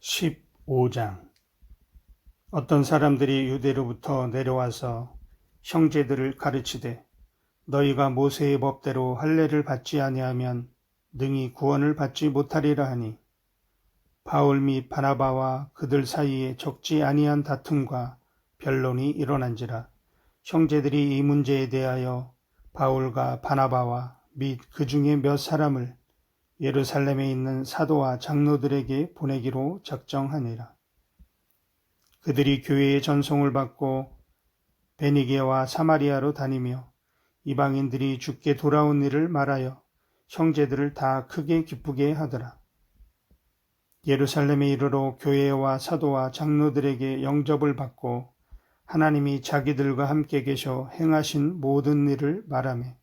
15장. 어떤 사람들이 유대로부터 내려와서 형제들을 가르치되 너희가 모세의 법대로 할례를 받지 아니하면 능히 구원을 받지 못하리라 하니, 바울 및 바나바와 그들 사이에 적지 아니한 다툼과 변론이 일어난지라. 형제들이 이 문제에 대하여 바울과 바나바와 및 그 중에 몇 사람을 예루살렘에 있는 사도와 장로들에게 보내기로 작정하니라. 그들이 교회의 전송을 받고 베니게와 사마리아로 다니며 이방인들이 주께 돌아온 일을 말하여 형제들을 다 크게 기쁘게 하더라. 예루살렘에 이르러 교회와 사도와 장로들에게 영접을 받고 하나님이 자기들과 함께 계셔 행하신 모든 일을 말하며,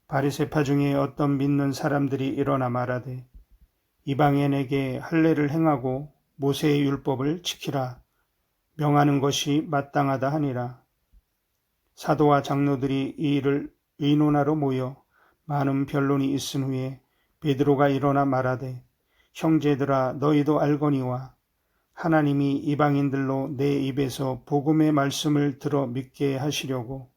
바리새파 중에 어떤 믿는 사람들이 일어나 말하되 이방인에게 할례를 행하고 모세의 율법을 지키라 명하는 것이 마땅하다 하니라. 사도와 장로들이 이 일을 의논하러 모여 많은 변론이 있은 후에 베드로가 일어나 말하되, 형제들아, 너희도 알거니와 하나님이 이방인들로 내 입에서 복음의 말씀을 들어 믿게 하시려고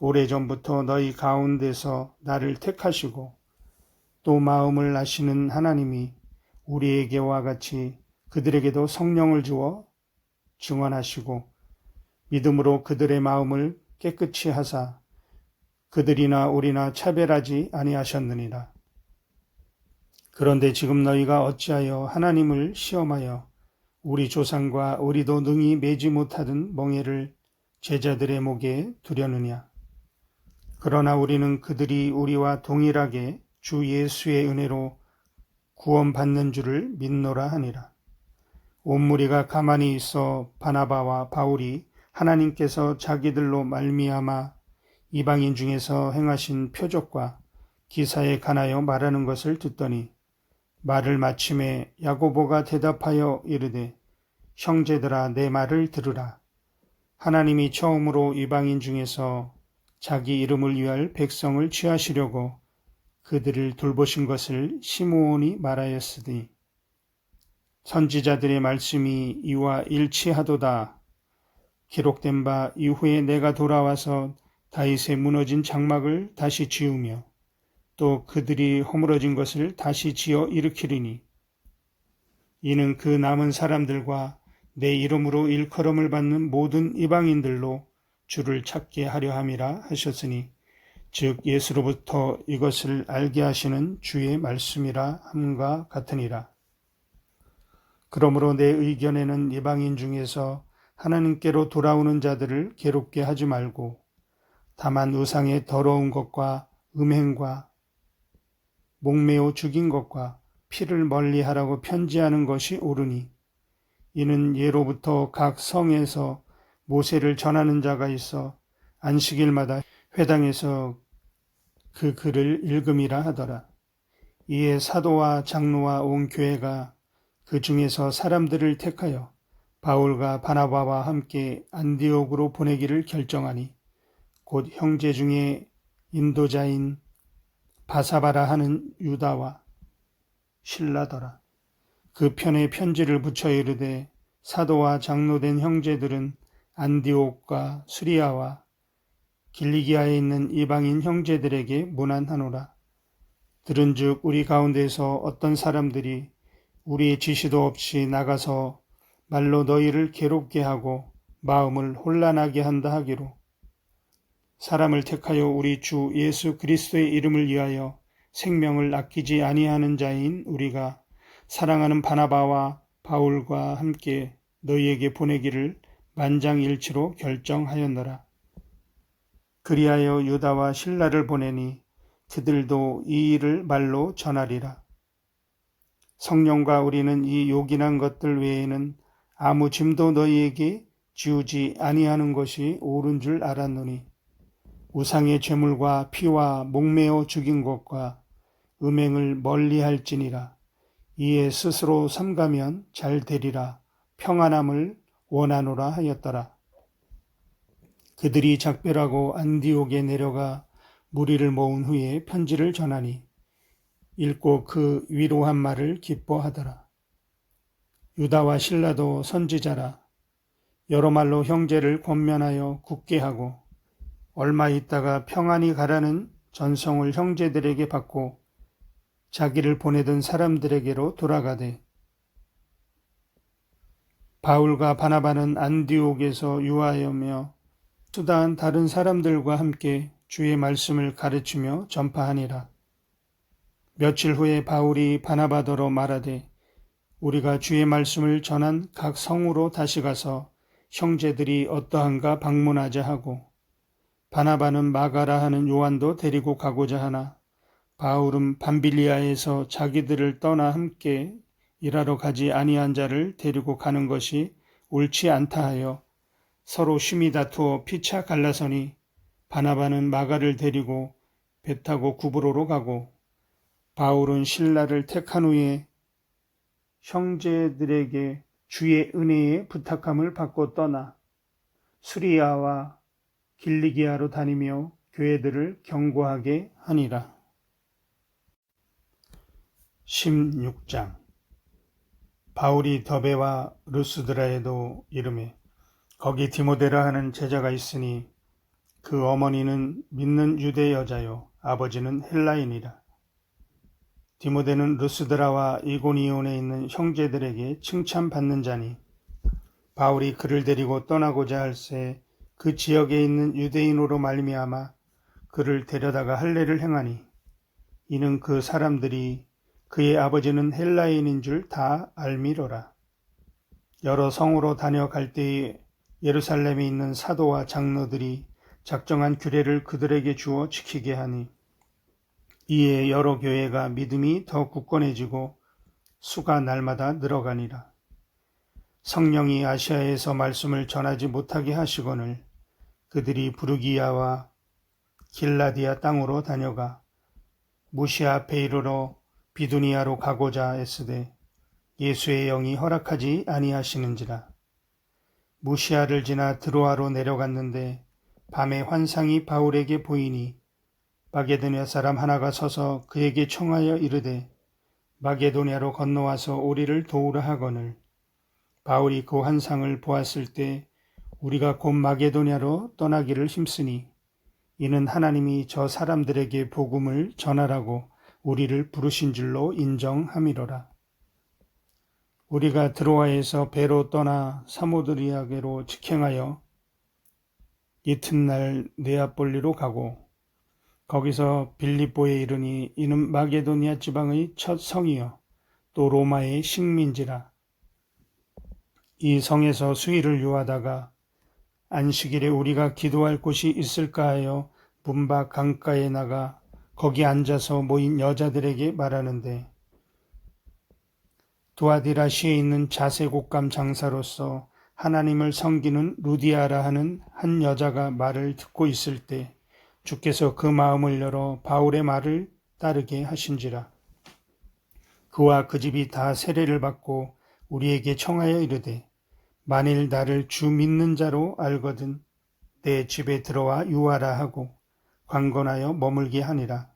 오래전부터 너희 가운데서 나를 택하시고 또 마음을 아시는 하나님이 우리에게와 같이 그들에게도 성령을 주어 증언하시고 믿음으로 그들의 마음을 깨끗이 하사 그들이나 우리나 차별하지 아니하셨느니라. 그런데 지금 너희가 어찌하여 하나님을 시험하여 우리 조상과 우리도 능히 매지 못하던 멍에를 제자들의 목에 두려느냐. 그러나 우리는 그들이 우리와 동일하게 주 예수의 은혜로 구원받는 줄을 믿노라 하니라. 온 무리가 가만히 있어 바나바와 바울이 하나님께서 자기들로 말미암아 이방인 중에서 행하신 표적과 기사에 관하여 말하는 것을 듣더니, 말을 마침에 야고보가 대답하여 이르되, 형제들아, 내 말을 들으라. 하나님이 처음으로 이방인 중에서 자기 이름을 위할 백성을 취하시려고 그들을 돌보신 것을 시므온이 말하였으니, 선지자들의 말씀이 이와 일치하도다. 기록된 바 이후에 내가 돌아와서 다윗의 무너진 장막을 다시 지으며 또 그들이 허물어진 것을 다시 지어 일으키리니, 이는 그 남은 사람들과 내 이름으로 일컬음을 받는 모든 이방인들로 주를 찾게 하려 함이라 하셨으니, 즉 예수로부터 이것을 알게 하시는 주의 말씀이라 함과 같으니라. 그러므로 내 의견에는 이방인 중에서 하나님께로 돌아오는 자들을 괴롭게 하지 말고 다만 우상의 더러운 것과 음행과 목매어 죽인 것과 피를 멀리하라고 편지하는 것이 옳으니, 이는 예로부터 각 성에서 모세를 전하는 자가 있어 안식일마다 회당에서 그 글을 읽음이라 하더라. 이에 사도와 장로와 온 교회가 그 중에서 사람들을 택하여 바울과 바나바와 함께 안디옥으로 보내기를 결정하니, 곧 형제 중에 인도자인 바사바라 하는 유다와 실라더라. 그 편에 편지를 붙여 이르되, 사도와 장로된 형제들은 안디옥과 수리아와 길리기아에 있는 이방인 형제들에게 문안하노라. 들은즉 우리 가운데서 어떤 사람들이 우리의 지시도 없이 나가서 말로 너희를 괴롭게 하고 마음을 혼란하게 한다 하기로, 사람을 택하여 우리 주 예수 그리스도의 이름을 위하여 생명을 아끼지 아니하는 자인 우리가 사랑하는 바나바와 바울과 함께 너희에게 보내기를 만장일치로 결정하였노라. 그리하여 유다와 실라를 보내니 그들도 이 일을 말로 전하리라. 성령과 우리는 이 요긴한 것들 외에는 아무 짐도 너희에게 지우지 아니하는 것이 옳은 줄 알았노니, 우상의 제물과 피와 목매어 죽인 것과 음행을 멀리할지니라. 이에 스스로 삼가면 잘 되리라 평안함을 원하노라 하였더라. 그들이 작별하고 안디옥에 내려가 무리를 모은 후에 편지를 전하니 읽고 그 위로한 말을 기뻐하더라. 유다와 실라도 선지자라. 여러 말로 형제를 권면하여 굳게 하고 얼마 있다가 평안히 가라는 전성을 형제들에게 받고 자기를 보내던 사람들에게로 돌아가되, 바울과 바나바는 안디옥에서 유하여며 수다한 다른 사람들과 함께 주의 말씀을 가르치며 전파하니라. 며칠 후에 바울이 바나바더러 말하되, 우리가 주의 말씀을 전한 각 성으로 다시 가서 형제들이 어떠한가 방문하자 하고, 바나바는 마가라 하는 요한도 데리고 가고자 하나 바울은 밤빌리아에서 자기들을 떠나 함께 일하러 가지 아니한 자를 데리고 가는 것이 옳지 않다 하여 서로 심히 다투어 피차 갈라서니, 바나바는 마가를 데리고 배 타고 구브로로 가고 바울은 신라를 택한 후에 형제들에게 주의 은혜에 부탁함을 받고 떠나 수리아와 길리기아로 다니며 교회들을 경고하게 하니라. 16장. 바울이 더베와 루스드라에도 이르매 거기 디모데라 하는 제자가 있으니 그 어머니는 믿는 유대 여자요 아버지는 헬라인이라. 디모데는 루스드라와 이고니온에 있는 형제들에게 칭찬받는 자니, 바울이 그를 데리고 떠나고자 할새 그 지역에 있는 유대인으로 말미암아 그를 데려다가 할례를 행하니, 이는 그 사람들이 그의 아버지는 헬라인인 줄 다 알미로라. 여러 성으로 다녀갈 때에 예루살렘에 있는 사도와 장로들이 작정한 규례를 그들에게 주어 지키게 하니, 이에 여러 교회가 믿음이 더 굳건해지고 수가 날마다 늘어가니라. 성령이 아시아에서 말씀을 전하지 못하게 하시거늘 그들이 부르기아와 길라디아 땅으로 다녀가 무시아 앞에 이르러 비두니아로 가고자 애쓰되 예수의 영이 허락하지 아니하시는지라. 무시아를 지나 드로아로 내려갔는데 밤에 환상이 바울에게 보이니 마게도냐 사람 하나가 서서 그에게 청하여 이르되 마게도냐로 건너와서 우리를 도우라 하거늘, 바울이 그 환상을 보았을 때 우리가 곧 마게도냐로 떠나기를 힘쓰니, 이는 하나님이 저 사람들에게 복음을 전하라고 우리를 부르신 줄로 인정함이로라. 우리가 드로아에서 배로 떠나 사모드리아게로 직행하여 이튿날 네아폴리로 가고 거기서 빌립보에 이르니, 이는 마게도니아 지방의 첫 성이요 또 로마의 식민지라. 이 성에서 수일을 유하다가 안식일에 우리가 기도할 곳이 있을까 하여 문밖 강가에 나가 거기 앉아서 모인 여자들에게 말하는데, 두아디라시에 있는 자색옷감 장사로서 하나님을 섬기는 루디아라 하는 한 여자가 말을 듣고 있을 때 주께서 그 마음을 열어 바울의 말을 따르게 하신지라. 그와 그 집이 다 세례를 받고 우리에게 청하여 이르되, 만일 나를 주 믿는 자로 알거든 내 집에 들어와 유하라 하고 관건하여 머물게 하니라.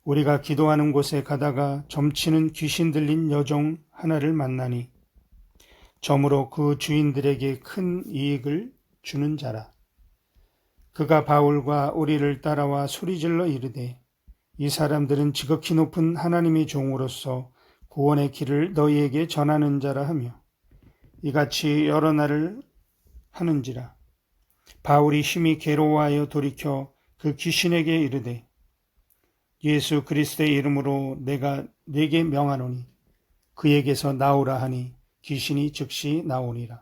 우리가 기도하는 곳에 가다가 점치는 귀신 들린 여종 하나를 만나니 점으로 그 주인들에게 큰 이익을 주는 자라. 그가 바울과 우리를 따라와 소리질러 이르되, 이 사람들은 지극히 높은 하나님의 종으로서 구원의 길을 너희에게 전하는 자라 하며 이같이 여러 날을 하는지라. 바울이 심히 괴로워하여 돌이켜 그 귀신에게 이르되, 예수 그리스도의 이름으로 내가 네게 명하노니 그에게서 나오라 하니 귀신이 즉시 나오니라.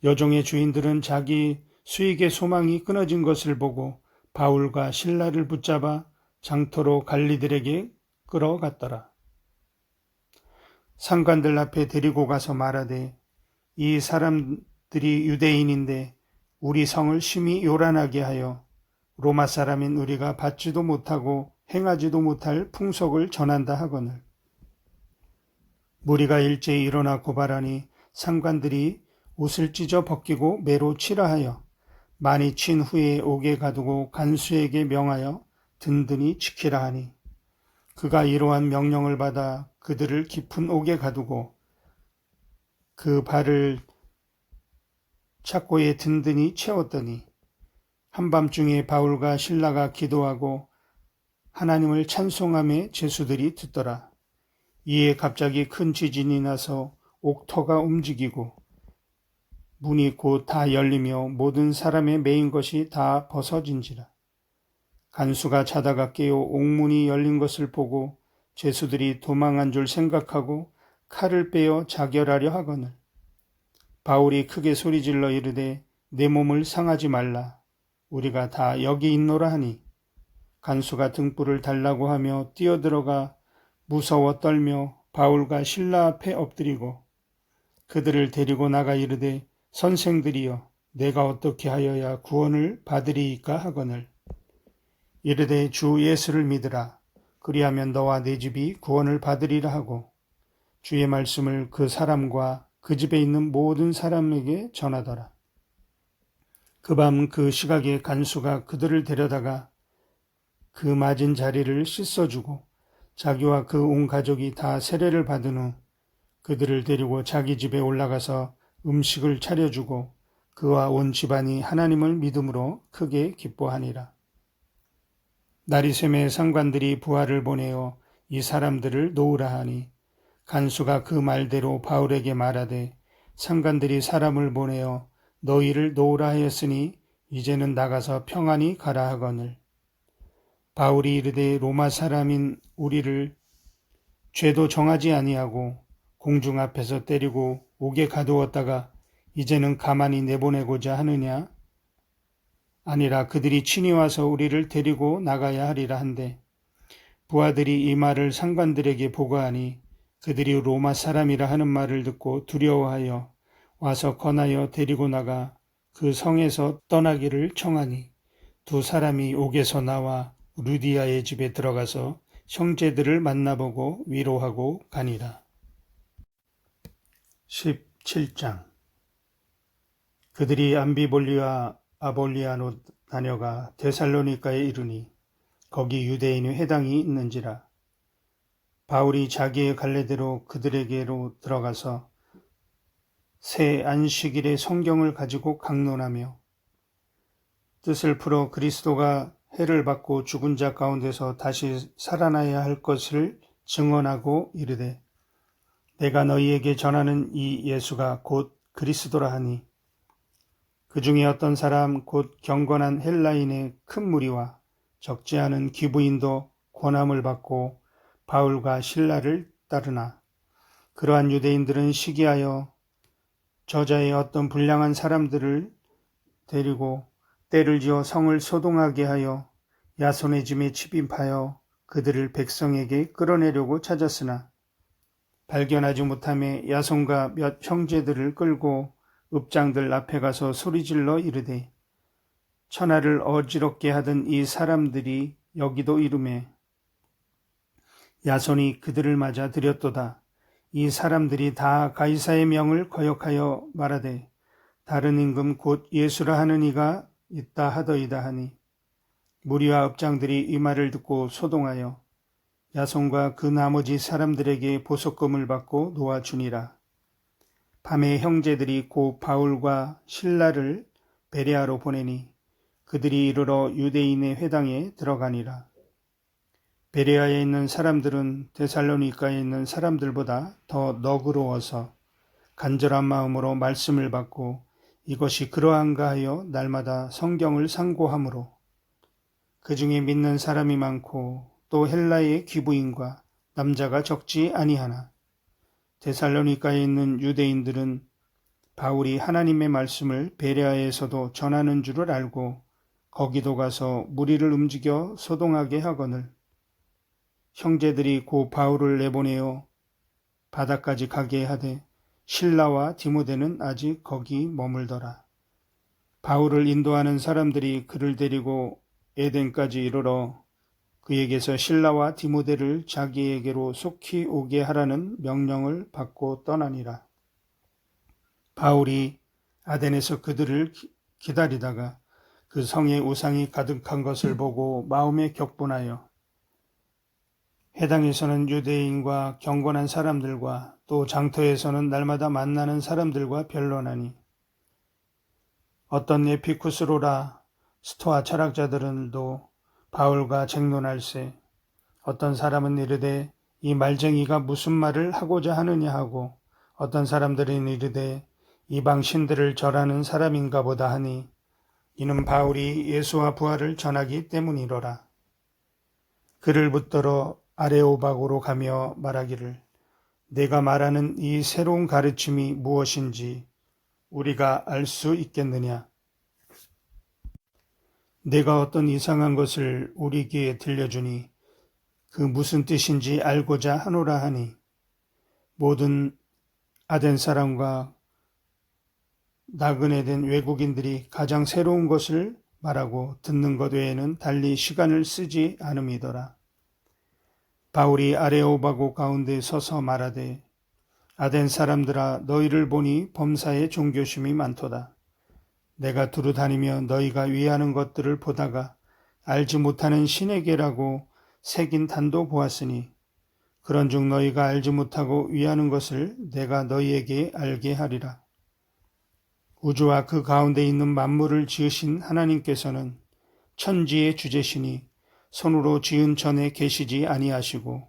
여종의 주인들은 자기 수익의 소망이 끊어진 것을 보고 바울과 실라를 붙잡아 장터로 관리들에게 끌어갔더라. 상관들 앞에 데리고 가서 말하되, 이 사람들이 유대인인데 우리 성을 심히 요란하게 하여 로마 사람인 우리가 받지도 못하고 행하지도 못할 풍속을 전한다 하거늘. 무리가 일제히 일어나 고발하니 상관들이 옷을 찢어 벗기고 매로 치라 하여 많이 친 후에 옥에 가두고 간수에게 명하여 든든히 지키라 하니, 그가 이러한 명령을 받아 그들을 깊은 옥에 가두고 그 발을 착고에 든든히 채웠더니 한밤중에 바울과 실라가 기도하고 하나님을 찬송함에 제수들이 듣더라. 이에 갑자기 큰 지진이 나서 옥토가 움직이고 문이 곧 다 열리며 모든 사람의 매인 것이 다 벗어진지라. 간수가 자다가 깨어 옥문이 열린 것을 보고 제수들이 도망한 줄 생각하고 칼을 빼어 자결하려 하거늘 바울이 크게 소리질러 이르되 내 몸을 상하지 말라. 우리가 다 여기 있노라 하니 간수가 등불을 달라고 하며 뛰어들어가 무서워 떨며 바울과 실라 앞에 엎드리고 그들을 데리고 나가 이르되 선생들이여 내가 어떻게 하여야 구원을 받으리이까 하거늘 이르되 주 예수를 믿으라. 그리하면 너와 네 집이 구원을 받으리라 하고 주의 말씀을 그 사람과 그 집에 있는 모든 사람에게 전하더라. 그 밤 그 시각에 간수가 그들을 데려다가 그 맞은 자리를 씻어주고 자기와 그 온 가족이 다 세례를 받은 후 그들을 데리고 자기 집에 올라가서 음식을 차려주고 그와 온 집안이 하나님을 믿음으로 크게 기뻐하니라. 날이 새매 상관들이 부하를 보내어 이 사람들을 놓으라 하니 간수가 그 말대로 바울에게 말하되 상관들이 사람을 보내어 너희를 놓으라 하였으니 이제는 나가서 평안히 가라 하거늘 바울이 이르되 로마 사람인 우리를 죄도 정하지 아니하고 공중 앞에서 때리고 옥에 가두었다가 이제는 가만히 내보내고자 하느냐? 아니라 그들이 친히 와서 우리를 데리고 나가야 하리라 한데 부하들이 이 말을 상관들에게 보고하니 그들이 로마 사람이라 하는 말을 듣고 두려워하여 와서 권하여 데리고 나가 그 성에서 떠나기를 청하니 두 사람이 옥에서 나와 루디아의 집에 들어가서 형제들을 만나보고 위로하고 가니라. 17장 그들이 암비볼리와 아볼리아로 다녀가 데살로니가에 이르니 거기 유대인의 회당이 있는지라. 바울이 자기의 갈래대로 그들에게로 들어가서 새 안식일의 성경을 가지고 강론하며 뜻을 풀어 그리스도가 해를 받고 죽은 자 가운데서 다시 살아나야 할 것을 증언하고 이르되 내가 너희에게 전하는 이 예수가 곧 그리스도라 하니 그 중에 어떤 사람 곧 경건한 헬라인의 큰 무리와 적지 않은 기부인도 권함을 받고 바울과 실라를 따르나 그러한 유대인들은 시기하여 저자의 어떤 불량한 사람들을 데리고 때를 지어 성을 소동하게 하여 야손의 집에 침입하여 그들을 백성에게 끌어내려고 찾았으나 발견하지 못함에 야손과 몇 형제들을 끌고 읍장들 앞에 가서 소리질러 이르되 천하를 어지럽게 하던 이 사람들이 여기도 이르매 야손이 그들을 맞아 들였도다. 이 사람들이 다 가이사의 명을 거역하여 말하되 다른 임금 곧 예수라 하는 이가 있다 하더이다 하니 무리와 읍장들이 이 말을 듣고 소동하여 야손과 그 나머지 사람들에게 보석금을 받고 놓아주니라. 밤에 형제들이 곧 바울과 실라를 베레아로 보내니 그들이 이르러 유대인의 회당에 들어가니라. 베레아에 있는 사람들은 데살로니가에 있는 사람들보다 더 너그러워서 간절한 마음으로 말씀을 받고 이것이 그러한가 하여 날마다 성경을 상고하므로 그 중에 믿는 사람이 많고 또 헬라의 귀부인과 남자가 적지 아니하나 데살로니가에 있는 유대인들은 바울이 하나님의 말씀을 베레아에서도 전하는 줄을 알고 거기도 가서 무리를 움직여 소동하게 하거늘 형제들이 고 바울을 내보내어 바다까지 가게 하되 실라와 디모데는 아직 거기 머물더라. 바울을 인도하는 사람들이 그를 데리고 에덴까지 이르러 그에게서 실라와 디모데를 자기에게로 속히 오게 하라는 명령을 받고 떠나니라. 바울이 아덴에서 그들을 기다리다가 그 성에 우상이 가득한 것을 보고 마음에 격분하여 회당에서는 유대인과 경건한 사람들과 또 장터에서는 날마다 만나는 사람들과 변론하니 어떤 에피쿠스로라 스토아 철학자들도 바울과 쟁론할세. 어떤 사람은 이르되 이 말쟁이가 무슨 말을 하고자 하느냐 하고 어떤 사람들은 이르되 이방 신들을 절하는 사람인가 보다 하니 이는 바울이 예수와 부활을 전하기 때문이로라. 그를 붙들어 아레오바고로 가며 말하기를 내가 말하는 이 새로운 가르침이 무엇인지 우리가 알 수 있겠느냐. 내가 어떤 이상한 것을 우리 귀에 들려주니 그 무슨 뜻인지 알고자 하노라 하니 모든 아덴 사람과 나그네 된 외국인들이 가장 새로운 것을 말하고 듣는 것 외에는 달리 시간을 쓰지 않음이더라. 바울이 아레오바고 가운데 서서 말하되 아덴 사람들아 너희를 보니 범사에 종교심이 많도다. 내가 두루 다니며 너희가 위하는 것들을 보다가 알지 못하는 신에게라고 새긴 단도 보았으니 그런즉 너희가 알지 못하고 위하는 것을 내가 너희에게 알게 하리라. 우주와 그 가운데 있는 만물을 지으신 하나님께서는 천지의 주제시니 손으로 지은 전에 계시지 아니하시고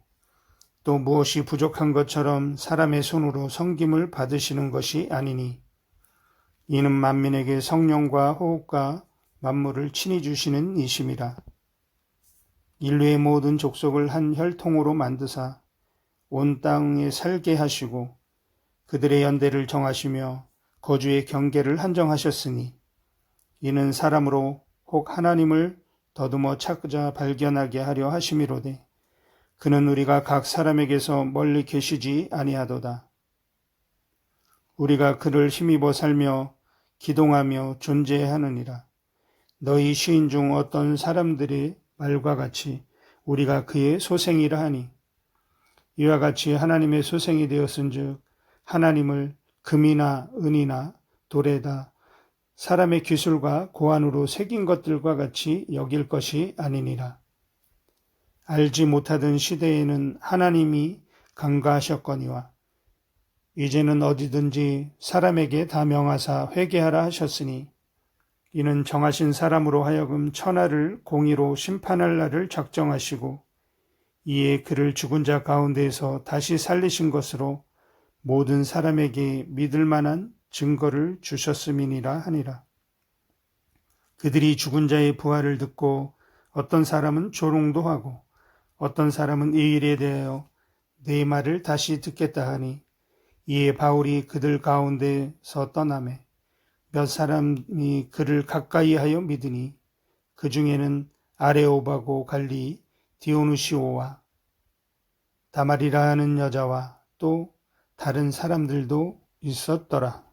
또 무엇이 부족한 것처럼 사람의 손으로 섬김을 받으시는 것이 아니니 이는 만민에게 성령과 호흡과 만물을 친히 주시는 이심이라. 인류의 모든 족속을 한 혈통으로 만드사 온 땅에 살게 하시고 그들의 연대를 정하시며 거주의 경계를 한정하셨으니 이는 사람으로 혹 하나님을 더듬어 찾아 발견하게 하려 하심이로되 그는 우리가 각 사람에게서 멀리 계시지 아니하도다. 우리가 그를 힘입어 살며 기동하며 존재하느니라. 너희 시인 중 어떤 사람들의 말과 같이 우리가 그의 소생이라 하니 이와 같이 하나님의 소생이 되었은즉 하나님을 금이나 은이나 돌에다 사람의 기술과 고안으로 새긴 것들과 같이 여길 것이 아니니라. 알지 못하던 시대에는 하나님이 간과하셨거니와 이제는 어디든지 사람에게 다 명하사 회개하라 하셨으니 이는 정하신 사람으로 하여금 천하를 공의로 심판할 날을 작정하시고 이에 그를 죽은 자 가운데에서 다시 살리신 것으로 모든 사람에게 믿을 만한 증거를 주셨음이니라 하니라. 그들이 죽은 자의 부활을 듣고 어떤 사람은 조롱도 하고 어떤 사람은 이 일에 대하여 내 말을 다시 듣겠다 하니 이에 바울이 그들 가운데서 떠나매 몇 사람이 그를 가까이 하여 믿으니 그 중에는 아레오바고 갈리 디오누시오와 다말이라 하는 여자와 또 다른 사람들도 있었더라.